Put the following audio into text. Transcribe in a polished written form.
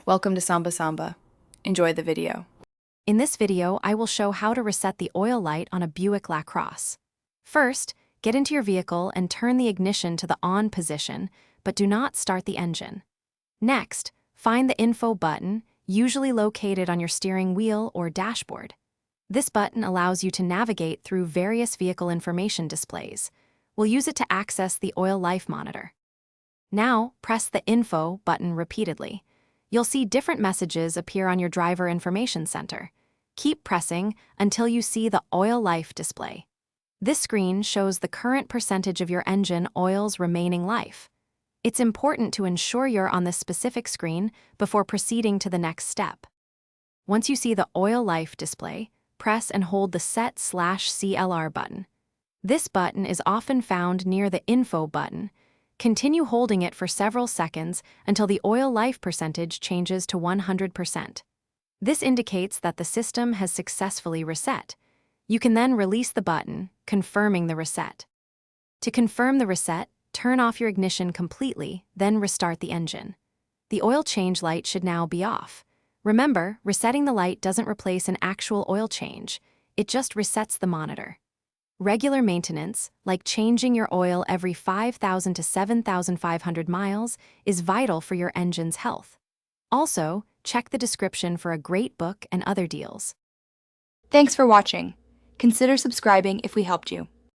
Welcome to Samba Samba. Enjoy the video. In this video, I will show how to reset the oil light on a Buick Lacrosse. First, get into your vehicle and turn the ignition to the on position, but do not start the engine. Next, find the info button, usually located on your steering wheel or dashboard. This button allows you to navigate through various vehicle information displays. We'll use it to access the oil life monitor. Now, press the info button repeatedly. You'll see different messages appear on your driver information center. Keep pressing until you see the oil life display. This screen shows the current percentage of your engine oil's remaining life. It's important to ensure you're on this specific screen before proceeding to the next step. Once you see the oil life display, press and hold the Set/CLR button. This button is often found near the info button. Continue holding it for several seconds until the oil life percentage changes to 100%. This indicates that the system has successfully reset. You can then release the button, confirming the reset. To confirm the reset, turn off your ignition completely, then restart the engine. The oil change light should now be off. Remember, resetting the light doesn't replace an actual oil change. It just resets the monitor. Regular maintenance, like changing your oil every 5,000 to 7,500 miles, is vital for your engine's health. Also, check the description for a great book and other deals. Thanks for watching. Consider subscribing if we helped you.